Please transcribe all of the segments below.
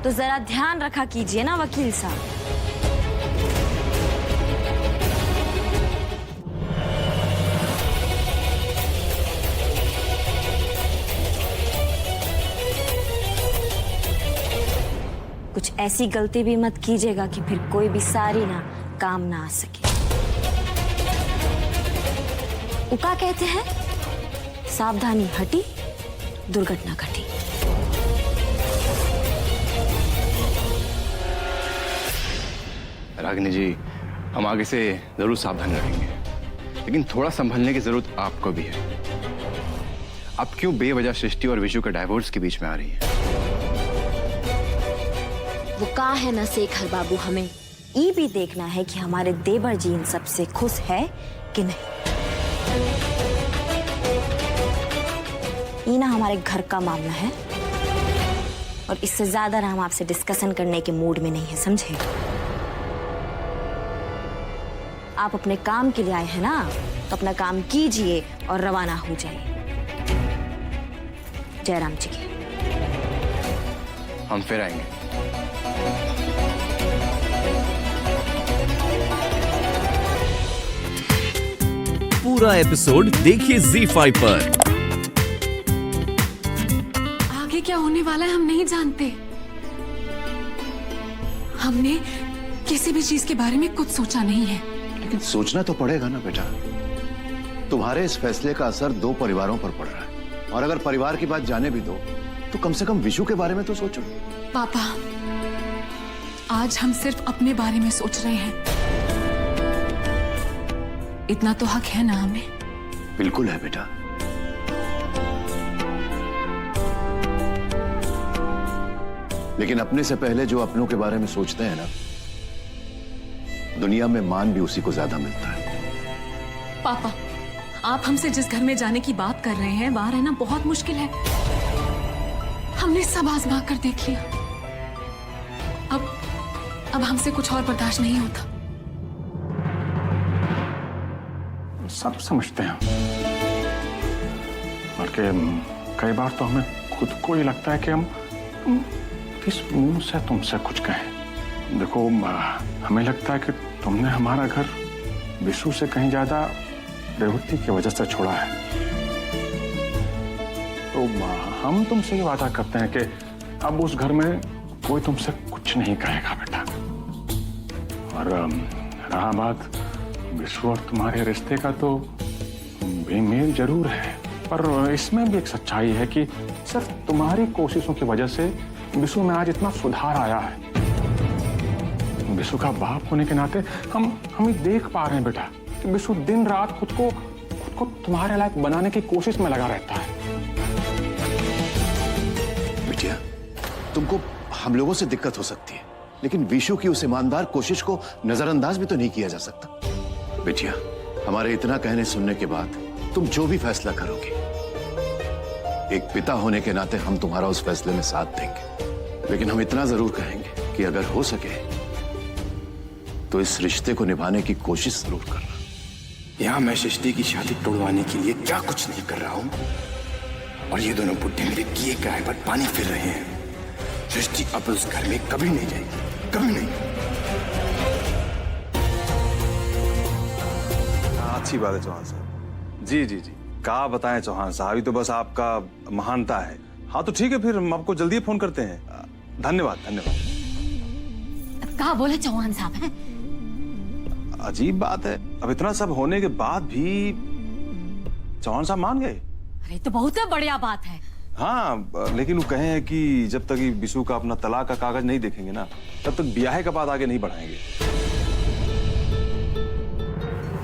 तो जरा ध्यान रखा कीजिए ना वकील साहब। कुछ ऐसी गलती भी मत कीजिएगा कि फिर कोई भी सारी ना काम ना आ सके। उका कहते हैं, सावधानी हटी दुर्घटना घटी। रागिनी जी, हम आगे से जरूर सावधान रहेंगे, लेकिन थोड़ा संभलने की जरूरत आपको भी है। आप क्यों बेवजह सृष्टि और विशु के डाइवोर्स के बीच में आ रही हैं? वो कहा है ना शेखर बाबू, हमें ये भी देखना है कि हमारे देवर जी इन सबसे खुश है कि नहीं। ये ना हमारे घर का मामला है और इससे ज्यादा ना हम आपसे डिस्कशन करने के मूड में नहीं है, समझे? आप अपने काम के लिए आए हैं ना, तो अपना काम कीजिए और रवाना हो जाइए। जयराम जी की। हम फिर आएंगे। पूरा एपिसोड देखिए ZEE5 पर। आगे क्या होने वाला है हम नहीं जानते। हमने किसी भी चीज के बारे में कुछ सोचा नहीं है। लेकिन सोचना तो पड़ेगा ना बेटा। तुम्हारे इस फैसले का असर 2 परिवारों पर पड़ रहा है, और अगर परिवार की बात जाने भी दो तो कम से कम विशु के बारे में तो सोचो। पापा, आज हम सिर्फ अपने बारे में सोच रहे हैं। इतना तो हक है ना हमें। बिल्कुल है बेटा। लेकिन अपने से पहले जो अपनों के बारे में सोचते हैं ना, दुनिया में मान भी उसी को ज्यादा मिलता है। पापा, आप हमसे जिस घर में जाने की बात कर रहे हैं, वहां रहना बहुत मुश्किल है। हमने सब आजमा कर देख लिया। अब हमसे कुछ और बर्दाश्त नहीं होता। सब समझते हैं, बल्कि कई बार तो हमें खुद को ही लगता है कि हम किस मुंह से तुमसे कुछ कहें। देखो, हमें लगता है कि तुमने हमारा घर विशु से कहीं ज्यादा प्रवृत्ति की वजह से छोड़ा है। तो हम तुमसे ये वादा करते हैं कि अब उस घर में कोई तुमसे कुछ नहीं कहेगा बेटा। और रहा बात विशु और तुम्हारे रिश्ते का, तो बेमेल जरूर है, पर इसमें भी एक सच्चाई है कि सिर्फ तुम्हारी कोशिशों की वजह से विशु में आज इतना सुधार आया है। विशु का बाप होने के नाते हम देख पा रहे हैं बेटा कि विशु दिन रात खुद को तुम्हारे लायक बनाने की कोशिश में लगा रहता है। बिटिया, तुमको हम लोगों से दिक्कत हो सकती है, लेकिन विशु की उस ईमानदार कोशिश को नजरअंदाज भी तो नहीं किया जा सकता। बिटिया, हमारे इतना कहने सुनने के बाद तुम जो भी फैसला करोगे, एक पिता होने के नाते हम तुम्हारा उस फैसले में साथ देंगे। लेकिन हम इतना जरूर कहेंगे कि अगर हो सके तो इस रिश्ते को निभाने की कोशिश जरूर करना। यहाँ मैं सृष्टि की शादी तोड़वाने के लिए क्या कुछ नहीं कर रहा हूँ, और ये दोनों बुढ़े मेरे किए किराए पर पानी फिर रहे हैं। सृष्टि अब उस घर में कभी नहीं जाएगी, कभी नहीं। अच्छी बात है चौहान साहब। जी जी जी, क्या बताएं चौहान साहब, अभी तो बस आपका महानता है। हाँ तो ठीक है, फिर हम आपको जल्दी फोन करते हैं। धन्यवाद धन्यवाद। कहा बोले चौहान साहब हैं? अजीब बात है, अब इतना सब होने के बाद भी चौहान साहब मान गए। अरे तो बहुत बढ़िया बात है। हाँ, लेकिन वो कहे हैं कि जब तक विशु का अपना तलाक का कागज नहीं देखेंगे ना, तब तक ब्याह का बात आगे नहीं बढ़ाएंगे।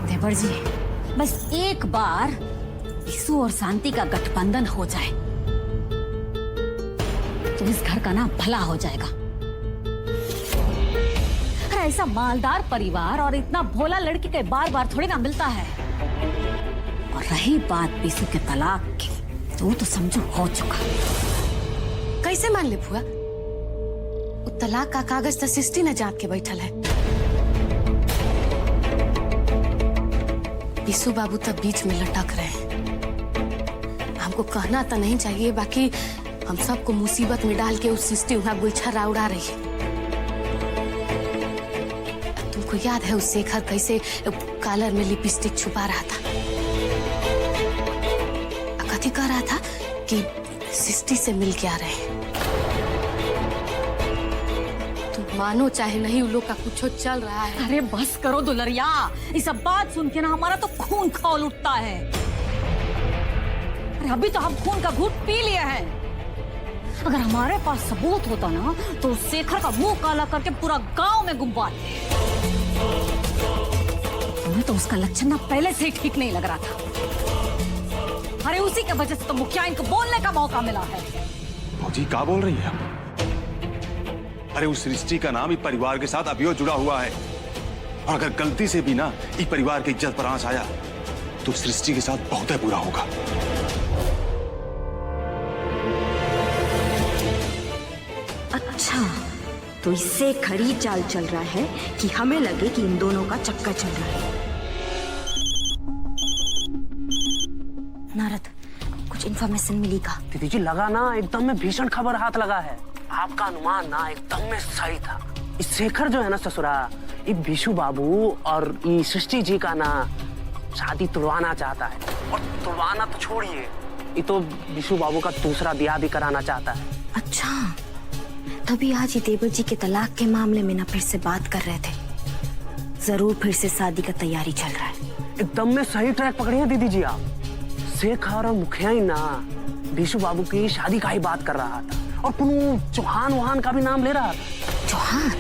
देवर जी, बस एक बार विशु और शांति का गठबंधन हो जाए तो इस घर का ना भला हो जाएगा। ऐसा मालदार परिवार और इतना भोला लड़की के बार बार थोड़ी ना मिलता है। और रही बात विशु के तलाक की, तो वो तो समझो हो चुका। कैसे मान ले फुआ? वो तलाक का कागज तो सृष्टि ने जात के बैठल है। विशु बाबू तब बीच में लटक रहे हैं। हमको कहना तो नहीं चाहिए, बाकी हम सबको मुसीबत में डाल के उस सृष्टि वहां गुलछर्रा उड़ा रही है। तुमको याद है उस शेखर कैसे कॉलर में लिपस्टिक छुपा रहा था, कथी कह रहा था कि सृष्टि से मिल के आ रहे हैं। तुम मानो चाहे नहीं, उन लोग का कुछ चल रहा है। अरे बस करो दुलरिया, ये सब बात सुन के ना हमारा तो खून खौल उठता है। अरे अभी तो हम खून का घूंट पी लिए हैं। अगर हमारे पास सबूत होता ना तो उस शेखर का मुंह काला करके पूरा गांव में गुब्बाते। हमें तो उसका लक्षण ना पहले से ही ठीक नहीं लग रहा था। अरे उसी की वजह से तो मुखिया इनको बोलने का मौका मिला है। भौजी क्या बोल रही है आप? अरे उस सृष्टि का नाम इस परिवार के साथ अभियो जुड़ा हुआ है, और अगर गलती से भी ना इस परिवार की इज्जत पर आंच आया तो सृष्टि के साथ बहुत ही बुरा होगा। अच्छा, तो इससे खरी चाल चल रहा है कि हमें लगे कि इन दोनों का चक्कर चल रहा है। नारद, कुछ इन्फॉर्मेशन मिली का? दीदी जी लगा ना एकदम में भीषण खबर हाथ लगा है। आपका अनुमान ना एकदम में सही था। इस शेखर जो है ना ससुरा, ये विशु बाबू और ये सृष्टि जी का ना शादी तुड़वाना चाहता है। और तुड़वाना तो छोड़िए, ये तो विशु बाबू का दूसरा ब्याह भी कराना चाहता है। अच्छा, तभी आज ही देवर जी के तलाक के मामले में ना फिर से बात कर रहे थे। जरूर फिर से शादी का तैयारी चल रहा है। एकदम में सही ट्रैक पकड़ी है दीदी जी आप। शेखर और मुखिया ही ना विशु बाबू की शादी का ही बात कर रहा था, और पुनः चौहान वहान का भी नाम ले रहा था। चौहान?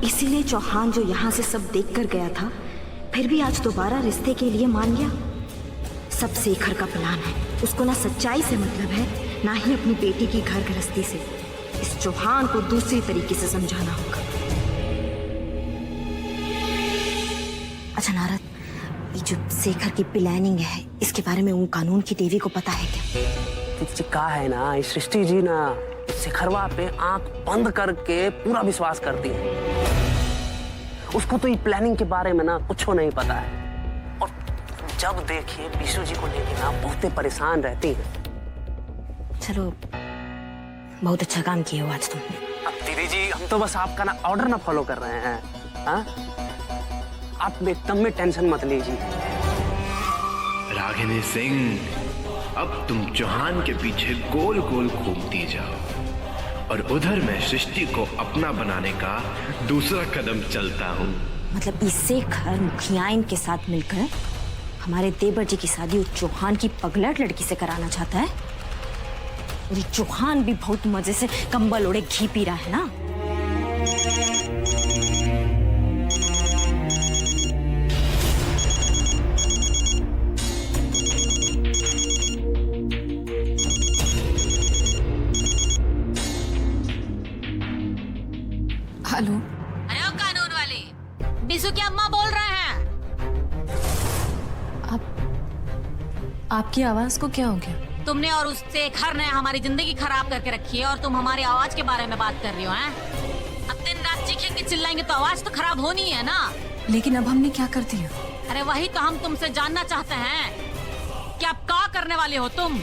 इसीलिए चौहान जो यहाँ से सब देख कर गया था, फिर भी आज दोबारा रिश्ते के लिए मान गया। सब शेखर का प्लान है। उसको ना सच्चाई से मतलब है, ना ही अपनी बेटी की घर गृहस्थी से। इस चौहान को दूसरी तरीके से समझाना होगा। अच्छा नारद, ये जो शेखर की प्लानिंग है, इसके बारे में उन कानून की देवी को पता है क्या? का है ना, इस सृष्टि जी ना शेखरवा पे आंख बंद करके पूरा विश्वास करती है। उसको तो ये प्लानिंग के बारे में ना कुछ नहीं पता है, और जब देखिए विशु जी को लेके ना बहुत परेशान रहती है। चलो, बहुत अच्छा काम किए हो आज तुम। अब दीदी जी हम तो बस आपका ना ऑर्डर ना फॉलो कर रहे हैं। हाँ, आप एकदम में टेंशन मत लीजिए। रागिनी सिंह, अब तुम चौहान के पीछे गोल गोल घूमती जाओ, और उधर मैं सृष्टि को अपना बनाने का दूसरा कदम चलता हूँ। मतलब इससे घर मुखियाइन के साथ मिलकर हमारे देवर जी की शादी उस चौहान की पगलट लड़की से कराना चाहता है। और ये चौहान भी बहुत मजे से कंबल ओढ़े घी पी रहा है ना। हेलो, अरे ओ कानून वाली, बिसु की अम्मा बोल रहे हैं। आपकी आवाज को क्या हो गया? तुमने और उस शेखर ने हमारी जिंदगी खराब करके रखी है, और तुम हमारी आवाज के बारे में बात कर रही हो। हैं? अब दिन रात चीखेंगे चिल्लाएंगे तो आवाज तो खराब होनी है ना। लेकिन अब हमने क्या कर दिया? अरे वही तो हम तुमसे जानना चाहते हैं कि अब क्या करने वाले हो तुम।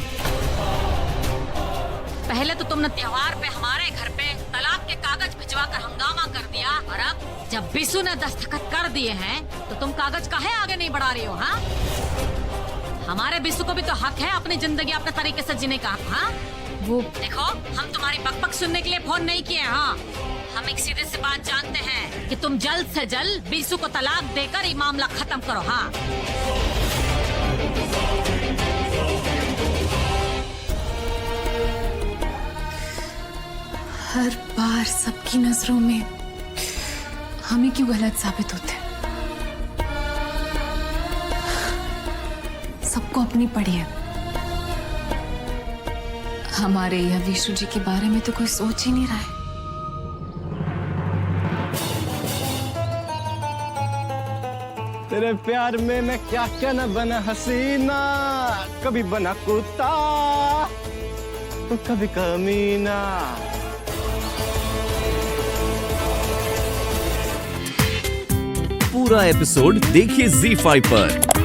पहले तो तुमने त्योहार पे हमारे घर पे तलाक के कागज भिजवा कर हंगामा कर दिया, और अब जब बिसु ने दस्तखत कर दिए हैं तो तुम कागज काहे आगे नहीं बढ़ा रही हो? हाँ, हमारे बिसु को भी तो हक है अपनी जिंदगी अपने तरीके से जीने का। हाँ, वो देखो, हम तुम्हारी बकबक सुनने के लिए फोन नहीं किए। हाँ, हम एक सीधे से बात जानते हैं कि तुम जल्द से जल्द बिसु को तलाक देकर ये मामला खत्म करो। हाँ, हर बार सबकी नजरों में हमें क्यों गलत साबित होते हैं? सबको अपनी पड़ी है। हमारे या विशु जी के बारे में तो कोई सोच ही नहीं रहा है। तेरे प्यार में मैं क्या क्या न बना हसीना, कभी बना कुत्ता तो कभी कमीना। पूरा एपिसोड देखिए ZEE5 पर।